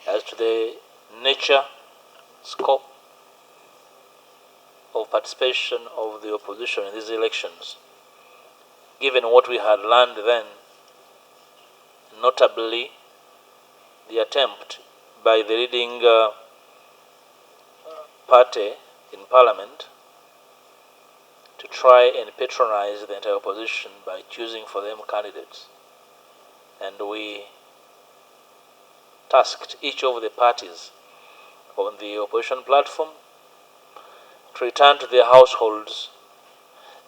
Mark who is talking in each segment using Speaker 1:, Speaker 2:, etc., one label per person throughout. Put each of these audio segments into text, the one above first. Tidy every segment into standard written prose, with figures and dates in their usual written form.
Speaker 1: as to the nature, scope of participation of the opposition in these elections, given what we had learned then, notably the attempt by the leading party in Parliament to try and patronize the entire opposition by choosing for them candidates. And we tasked each of the parties on the opposition platform to return to their households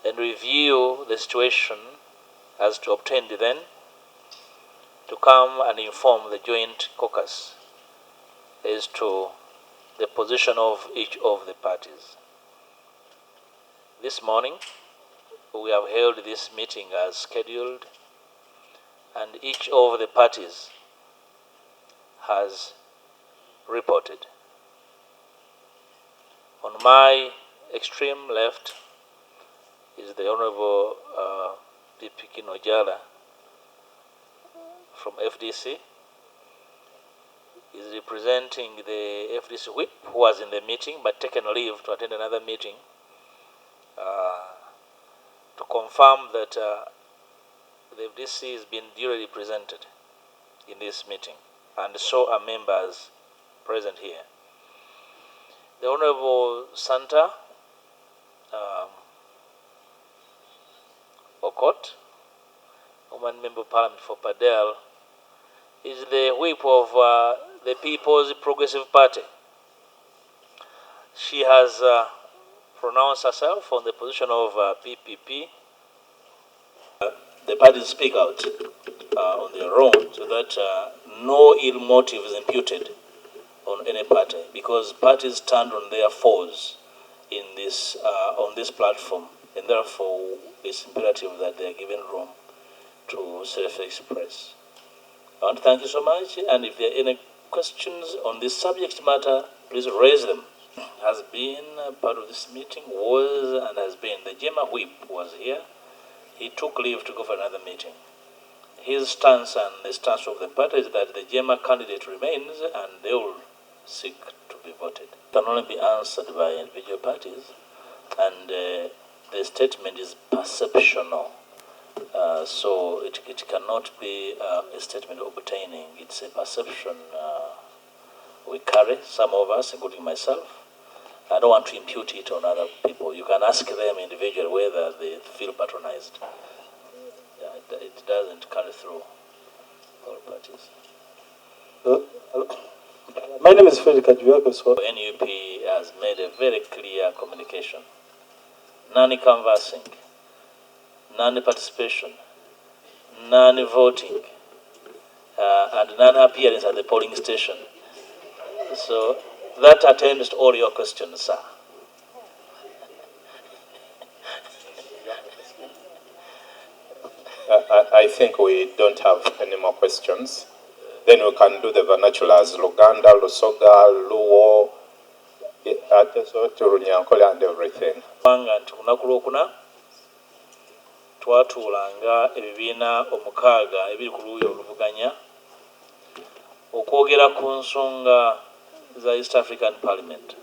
Speaker 1: and review the situation as to obtained then, to come and inform the joint caucus as to the position of each of the parties. This morning, we have held this meeting as scheduled, and each of the parties has reported. On my extreme left is the Honorable P.P. Kinojala from FDC. Is representing the FDC whip, who was in the meeting but taken leave to attend another meeting, to confirm that the FDC has been duly represented in this meeting, and so are members present here. The Honorable Santa Okot, Woman Member of Parliament for Padel, is the whip of the People's Progressive Party. She has pronounced herself on the position of PPP. The parties speak out on their own, so that no ill motive is imputed on any party, because parties stand on their fours in this on this platform, and therefore it's imperative that they are given room to self-express. I want to thank you so much, and if there are any questions on this subject matter, please raise them. Has been part of this meeting, was and has been. The Jema whip was here. He took leave to go for another meeting. His stance and the stance of the party is that the Jema candidate remains and they will seek to be voted. It can only be answered by individual parties, and the statement is perceptional. So it cannot be a statement obtaining. It's a perception we carry, some of us, including myself. I don't want to impute it on other people. You can ask them individually whether they feel patronized. It doesn't carry through all parties.
Speaker 2: My name is Frederick Kajuako.
Speaker 1: NUP has made a very clear communication. Non-canvassing, non-participation, non-voting, and non-appearance at the polling station. So that attends to all your questions, sir.
Speaker 3: I think we don't have any more questions. Then we can do the vernaculars: Luganda, Lusoga, Luo, Turunyankole, and everything.
Speaker 1: Twatuulanga ebibiina omukaaga ebiri ku luuyi oluvuganya okwogera ku nsonga za East African Parliament.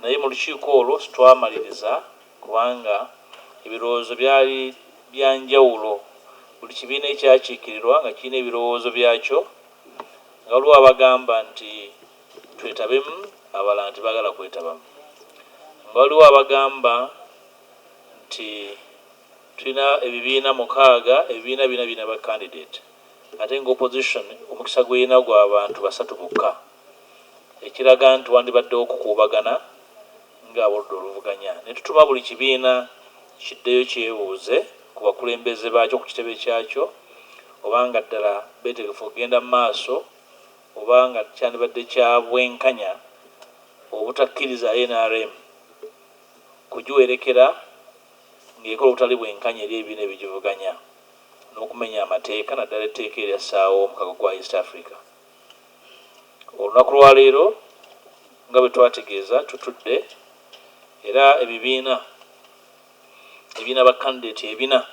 Speaker 1: Naye mu lukiiko olwo twamaliriza kubanga ebirowoozo byali bya njawulo. Buli kibiina ekyakiikirirwa nga kirina ebirowoozo byakyo, nga waliwo abagamba nti twetabemu, abalala nti baagala kwetabamu. Nga waliwo abagamba nti tulina ebibiina mukaaga, ebibiina bina ba candidate, ate nga opposition omukisa gw'erina gwa abantu 3 bokka, ekiraga nti wandibaddewo okukuubagana ng'aboludde oluvuganya. Ne tutuma buli kibiina kiddeyo kyebuuze ku bakulembeze baakyo ku kitebe kyakyo, obanga ddala beetegefu okugenda mu maaso, obanga kyandibadde kya bwenkanya obutakkiriza NRM kugiwerekera ng'ekola obutali bwenkanya eri ebibiina ebigivuganya n'okumenya amateeka, naddala etteeka eryassaawo omukago gwa East Africa. Olunaku lwa leero nga bwe twategeeza tutudde, era ebibiina ba candidate ebina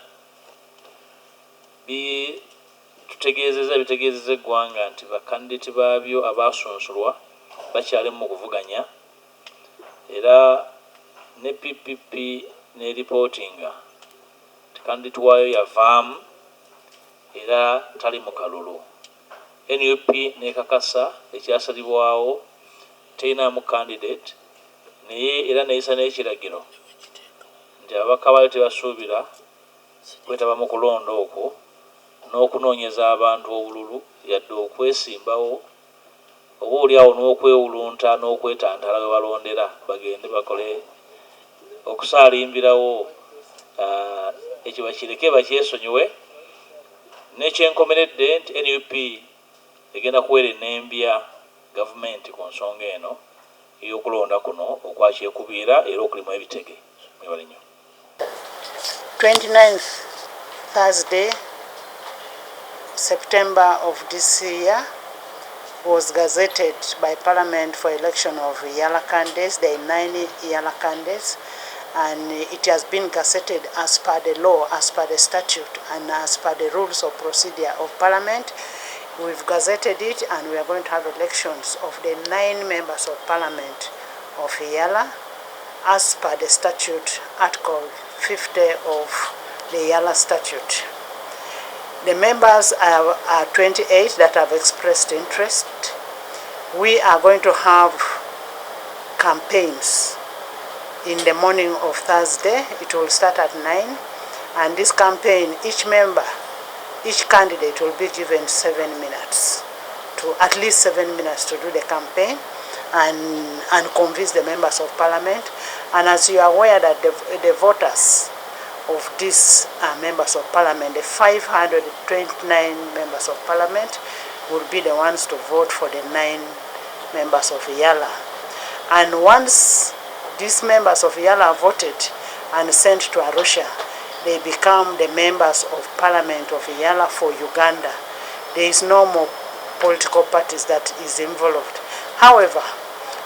Speaker 1: tutegeezezza ebitegeezezza eggwanga nti bakandidati baabyo abaasunsulwa bakyali mu kuvuganya era ne PPP ne reportinga ti kandidati waayo yavaamu era tali mu kalulu. NUP nekakasa ekyasalibwawo terinaamu candidate naye era neyisa n'ekiragiro nti ababaka baayo tebasuubira kwetaba mu kulonda okwo n'okunoonyeza abantu obululu yadde okwesimbawo oba oliawo n'okwewulunta n'okwetantala we balondera bagende bakole okusaalimbirawo ekyo bakireke bakyesonyiwe. N'ekyenkomeredde nti NUP egenda kuweera enembya gavumenti ku nsonga eno ey'okulonda kuno okwakyekubiira era okulimu ebitege. Mwebale nnyo.
Speaker 4: 29th Thursday, September of this year, was gazetted by Parliament for election of EALA candidates. There are 9 EALA candidates, and it has been gazetted as per the law, as per the statute, and as per the rules of procedure of Parliament. We've gazetted it, and we are going to have elections of the 9 members of Parliament of EALA, as per the statute, Article 50 of the EALA statute. The members are 28 that have expressed interest. We are going to have campaigns in the morning of Thursday. It will start at 9, and this campaign, each member, each candidate will be given 7 minutes, at least 7 minutes to do the campaign and convince the members of Parliament. And as you are aware that the voters of these members of Parliament, the 529 members of Parliament, will be the ones to vote for the 9 members of EALA. And once these members of EALA are voted and sent to Arusha, they become the members of Parliament of EALA for Uganda. There is no more political parties that is involved. However,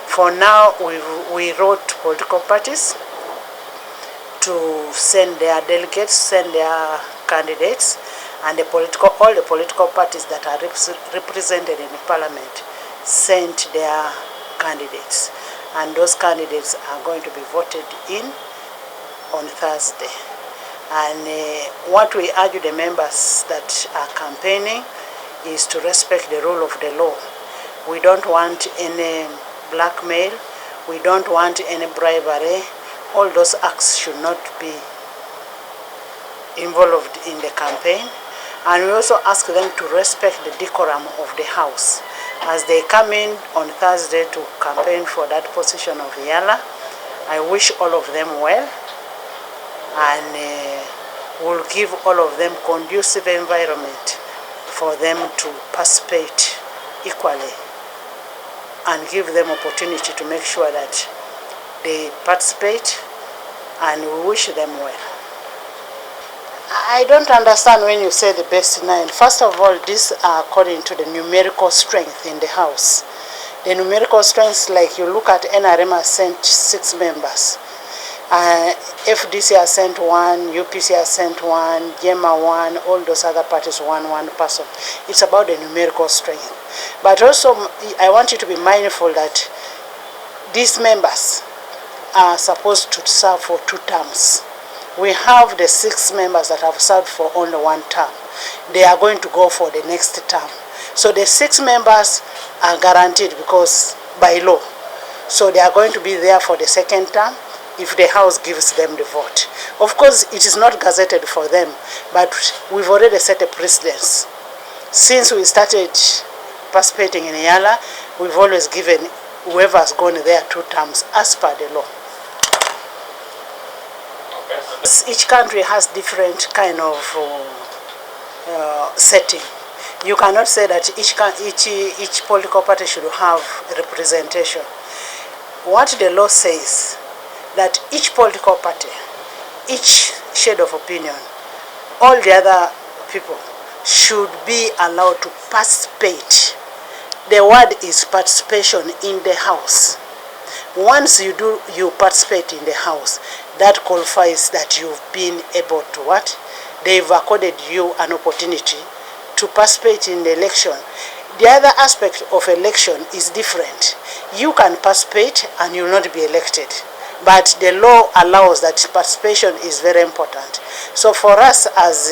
Speaker 4: for now, we wrote political parties to send their delegates, send their candidates, and all the political parties that are represented in the Parliament sent their candidates. And those candidates are going to be voted in on Thursday. And what we urge the members that are campaigning is to respect the rule of the law. We don't want any blackmail. We don't want any bribery. All those acts should not be involved in the campaign. And we also ask them to respect the decorum of the House. As they come in on Thursday to campaign for that position of EALA, I wish all of them well, and will give all of them conducive environment for them to participate equally, and give them opportunity to make sure that they participate, and we wish them well. I don't understand when you say the best 9. First of all, these are according to the numerical strength in the House. The numerical strength, like you look at NRM has sent 6 members. FDC has sent 1, UPC has sent 1, GEMA 1, all those other parties 1 person. It's about the numerical strength. But also, I want you to be mindful that these members are supposed to serve for 2 terms. We have the 6 members that have served for only 1 term. They are going to go for the next term. So the 6 members are guaranteed because by law. So they are going to be there for the 2nd term if the House gives them the vote. Of course, it is not gazetted for them, but we've already set a precedence. Since we started participating in EALA, we've always given whoever has gone there 2 terms as per the law. Each country has different kind of setting. You cannot say that each political party should have representation. What the law says, that each political party, each shade of opinion, all the other people should be allowed to participate. The word is participation in the House. Once you participate in the House, that qualifies that you've been able to what? They've accorded you an opportunity to participate in the election. The other aspect of election is different. You can participate and you will not be elected. But the law allows that participation is very important. So for us as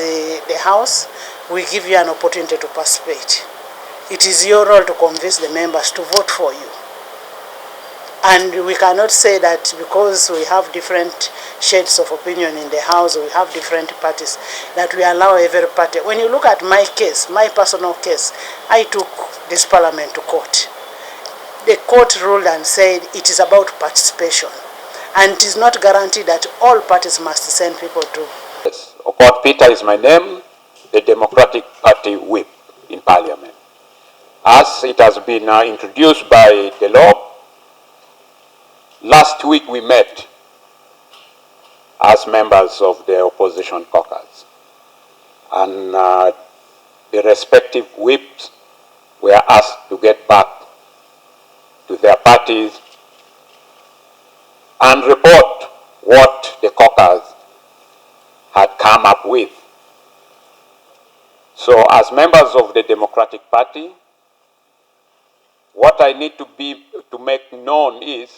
Speaker 4: the House, we give you an opportunity to participate. It is your role to convince the members to vote for you. And we cannot say that because we have different shades of opinion in the House, we have different parties, that we allow every party. When you look at my case, my personal case, I took this parliament to court. The court ruled and said it is about participation. And it is not guaranteed that all parties must send people to.
Speaker 5: Yes, Okot Peter is my name, the Democratic Party whip in Parliament. As it has been introduced by the law, last week we met as members of the opposition caucus, and the respective whips were asked to get back to their parties and report what the caucus had come up with. So as members of the Democratic Party, what I need to make known is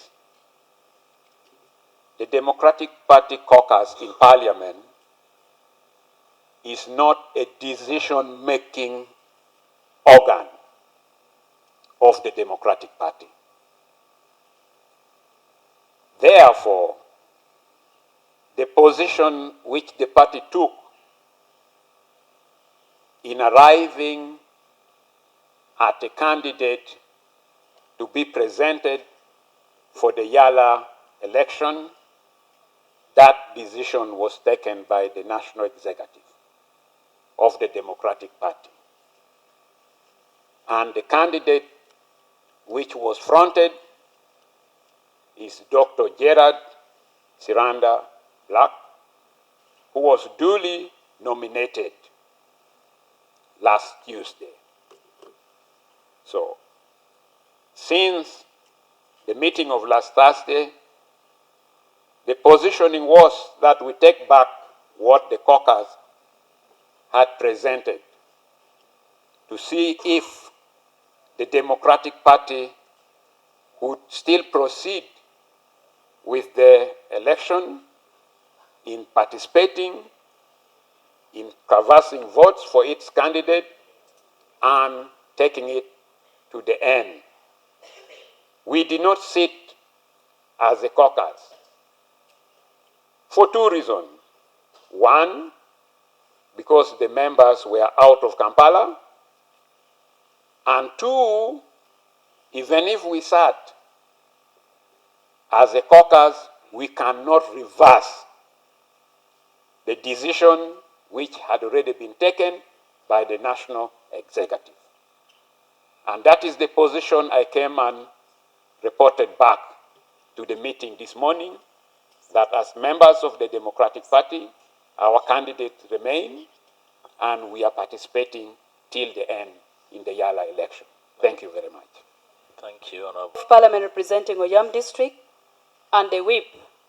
Speaker 5: the Democratic Party caucus in Parliament is not a decision-making organ of the Democratic Party. Therefore, the position which the party took in arriving at a candidate to be presented for the EALA election, that decision was taken by the National Executive of the Democratic Party. And the candidate which was fronted is Dr. Gerard Siranda Black, who was duly nominated last Tuesday. So, since the meeting of last Thursday, the positioning was that we take back what the caucus had presented to see if the Democratic Party would still proceed with the election in participating, in canvassing votes for its candidate, and taking it to the end. We did not sit as a caucus for two reasons. One, because the members were out of Kampala, and two, even if we sat as a caucus, we cannot reverse the decision which had already been taken by the National Executive. And that is the position I came and reported back to the meeting this morning, that as members of the Democratic Party, our candidates remain, and we are participating till the end in the EALA election. Thank you very much.
Speaker 1: Thank you, Honorable.
Speaker 6: Parliament representing Oyam District and the whip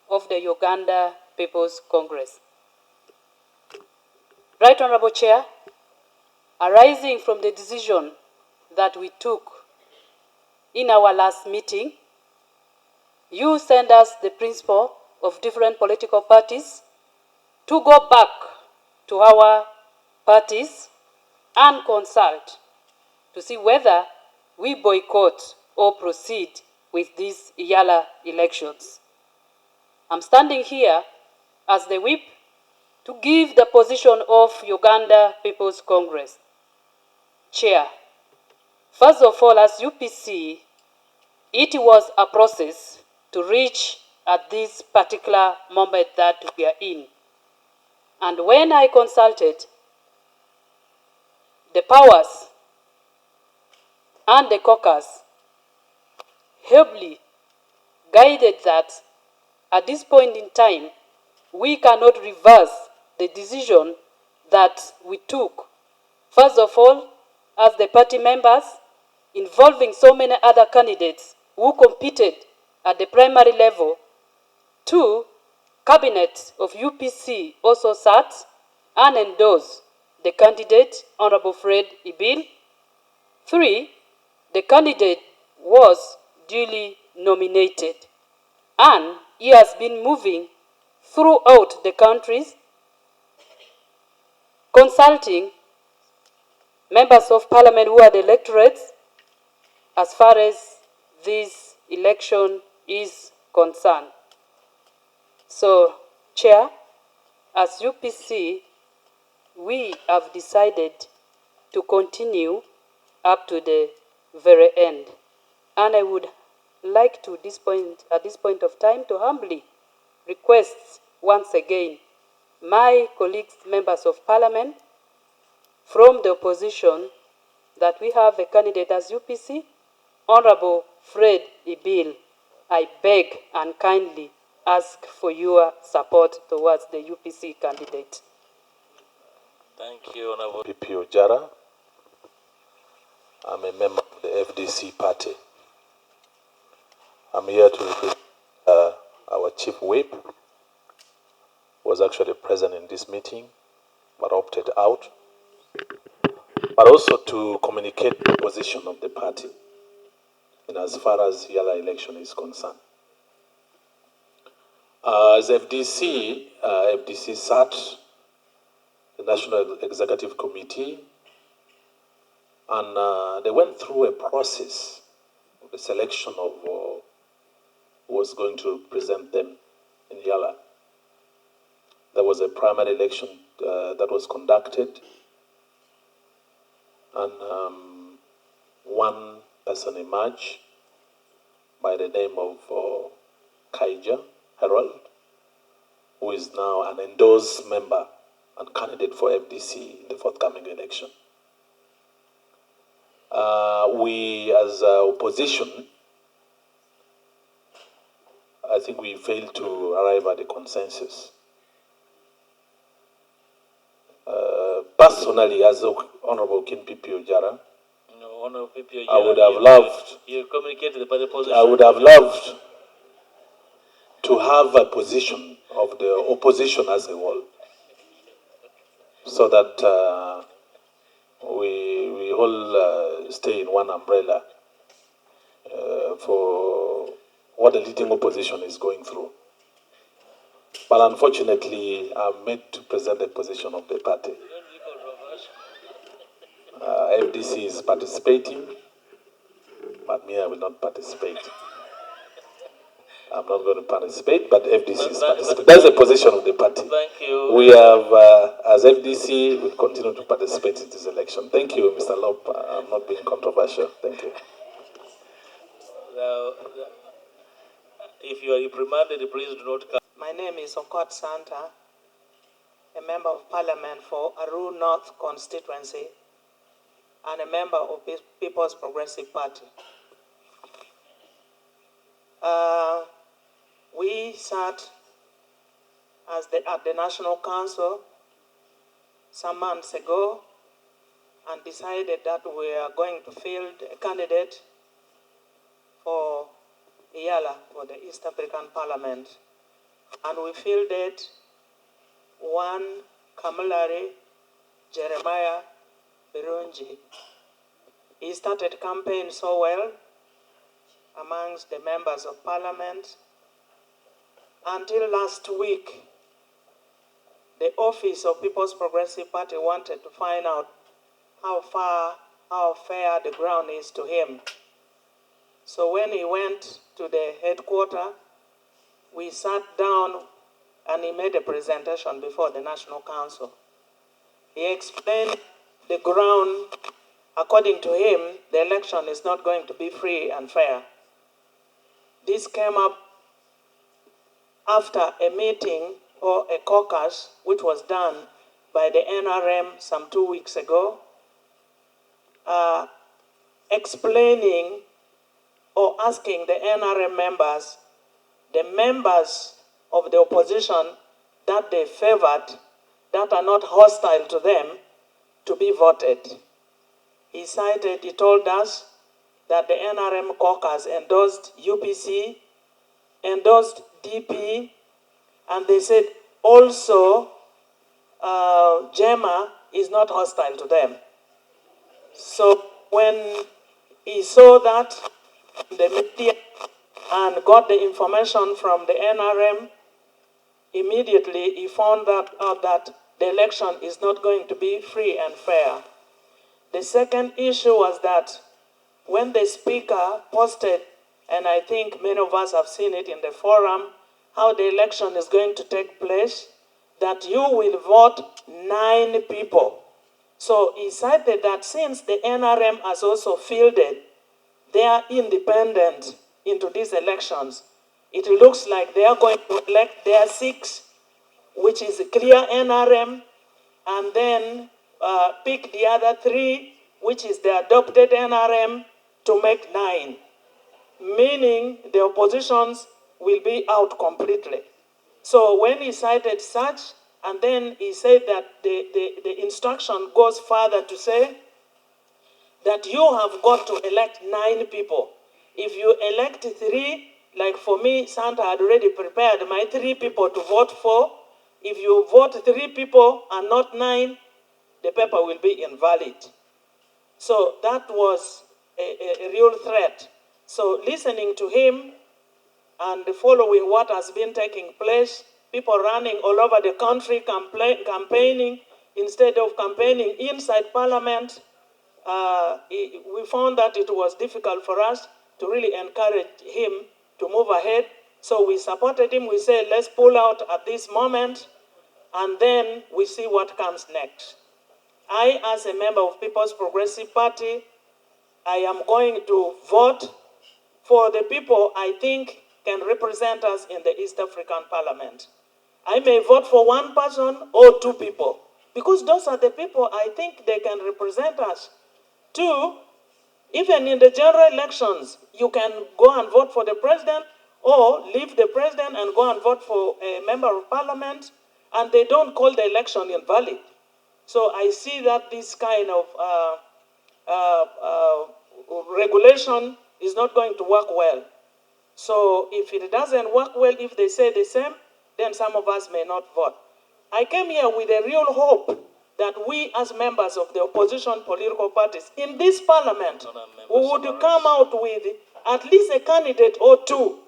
Speaker 6: of the Uganda People's Congress. Right Honorable Chair, arising from the decision that we took in our last meeting, you send us the principle of different political parties to go back to our parties and consult to see whether we boycott or proceed with these EALA elections. I'm standing here as the whip to give the position of Uganda People's Congress. Chair, first of all, as UPC, it was a process to reach at this particular moment that we are in. And when I consulted the powers and the caucus, heavily guided that at this point in time, we cannot reverse the decision that we took. First of all, as the party members, involving so many other candidates who competed at the primary level. Two, cabinet of UPC also sat and endorsed the candidate, Honorable Fred Ibil. 3, the candidate was duly nominated, and he has been moving throughout the countries, consulting members of parliament who are the electorates as far as this election is concerned. So, Chair, as UPC, we have decided to continue up to the very end. And I would like to, at this point of time, to humbly request once again my colleagues, members of parliament, from the opposition, that we have a candidate as UPC, Honorable Fred Ibil. I beg and kindly ask for your support towards the UPC candidate.
Speaker 1: Thank you, Honorable
Speaker 7: PP Ojara. I'm a member of the FDC party. I'm here to represent our chief whip, who was actually present in this meeting, but opted out, but also to communicate the position of the party in as far as EALA election is concerned. As FDC, FDC sat the National Executive Committee, and they went through a process of the selection of who was going to represent them in EALA. There was a primary election that was conducted, and one person emerged by the name of Kaija Harold, who is now an endorsed member and candidate for FDC in the forthcoming election. We, as opposition, I think we failed to arrive at a consensus. Personally, as Honorable King Pipi Ojara,
Speaker 1: No, Honorable PP,
Speaker 7: I would have loved.
Speaker 1: You communicated the party position.
Speaker 7: I would have loved to have a position of the opposition as a whole, so that we all stay in one umbrella for what the leading opposition is going through. But unfortunately, I'm made to present the position of the party. FDC is participating, but me, I will not participate. I'm not going to participate, but FDC is participating. That's the position of the party.
Speaker 1: Thank you.
Speaker 7: We have, as FDC, will continue to participate in this election. Thank you, Mr. Lop. I'm not being controversial. Thank you.
Speaker 1: Now, if you are reprimanded, please do not come.
Speaker 4: My name is Okot Santa, a member of parliament for Aru North constituency and a member of People's Progressive Party. We sat at the National Council some months ago and decided that we are going to field a candidate for EALA, for the East African Parliament. And we fielded one Kamulari Jeremiah Birunji. He started campaign so well amongst the members of parliament until last week. The office of People's Progressive Party wanted to find out how fair the ground is to him. So when he went to the headquarters, we sat down and he made a presentation before the National Council. He explained the ground. According to him, the election is not going to be free and fair. This came up after a meeting or a caucus which was done by the NRM some 2 weeks ago, explaining or asking the NRM members, the members of the opposition that they favored, that are not hostile to them, to be voted. He told us that the NRM caucus endorsed UPC, endorsed DP, and they said also JEMA
Speaker 8: is not hostile to them. So when he saw that in the media and got the information from the NRM, immediately he found out that the election is not going to be free and fair. The second issue was that when the speaker posted, and I think many of us have seen it in the forum, how the election is going to take place, that you will vote 9 people. So he cited that since the NRM has also fielded their independent into these elections, it looks like they are going to elect their 6, which is a clear NRM, and then pick the other 3, which is the adopted NRM, to make 9. Meaning the oppositions will be out completely. So when he cited such, and then he said that the instruction goes further to say that you have got to elect 9 people. If you elect 3, like for me, Santa had already prepared my 3 people to vote for. If you vote 3 people and not 9, the paper will be invalid. So that was a real threat. So listening to him and following what has been taking place, people running all over the country campaigning instead of campaigning inside Parliament, we found that it was difficult for us to really encourage him to move ahead. So we supported him. We said, let's pull out at this moment, and then we see what comes next. I, as a member of People's Progressive Party, I am going to vote for the people I think can represent us in the East African Parliament. I may vote for 1 person or 2 people, because those are the people I think they can represent us. 2, even in the general elections, you can go and vote for the president or leave the president and go and vote for a member of parliament, and they don't call the election invalid. So I see that this kind of regulation is not going to work well. So if it doesn't work well, if they say the same, then some of us may not vote. I came here with a real hope that we as members of the opposition political parties in this parliament, we would come out with at least a candidate or 2.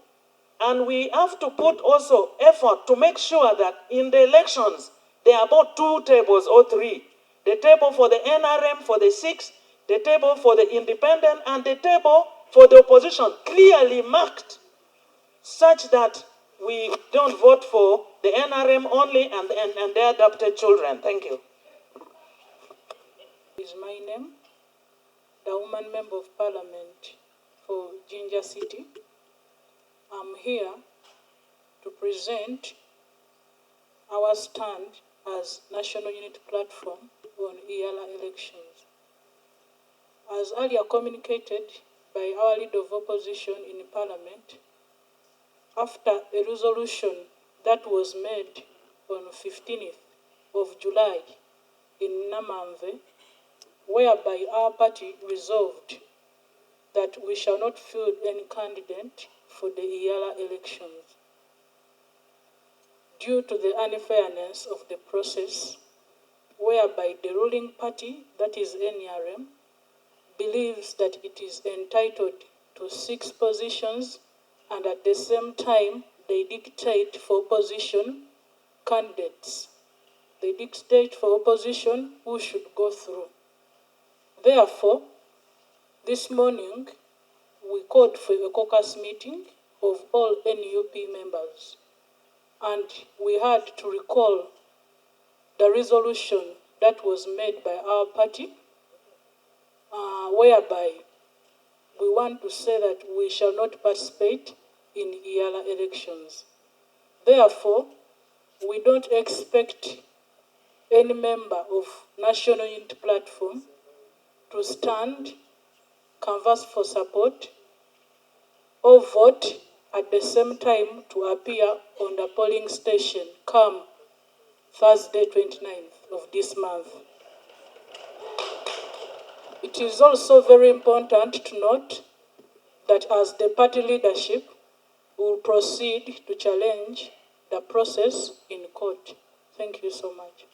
Speaker 8: And we have to put also effort to make sure that in the elections, there are about 2 tables or 3. The table for the NRM for the 6, the table for the independent, and the table for the opposition, clearly marked, such that we don't vote for the NRM only and their adopted children. Thank you.
Speaker 9: Is my name, the woman member of parliament for Jinja City. I'm here to present our stand as National Unity Platform on EALA elections. As earlier communicated by our leader of opposition in Parliament, after a resolution that was made on 15th of July in Namamve, whereby our party resolved that we shall not field any candidate for the EALA elections. Due to the unfairness of the process, whereby the ruling party, that is NRM, believes that it is entitled to 6 positions, and at the same time, they dictate for opposition candidates. They dictate for opposition who should go through. Therefore, this morning, we called for a caucus meeting of all NUP members, and we had to recall the resolution that was made by our party, whereby we want to say that we shall not participate in EALA elections. Therefore, we don't expect any member of National Unity Platform to stand, canvass for support, or vote at the same time to appear on the polling station come Thursday 29th of this month. It is also very important to note that as the party leadership, we will proceed to challenge the process in court. Thank you so much.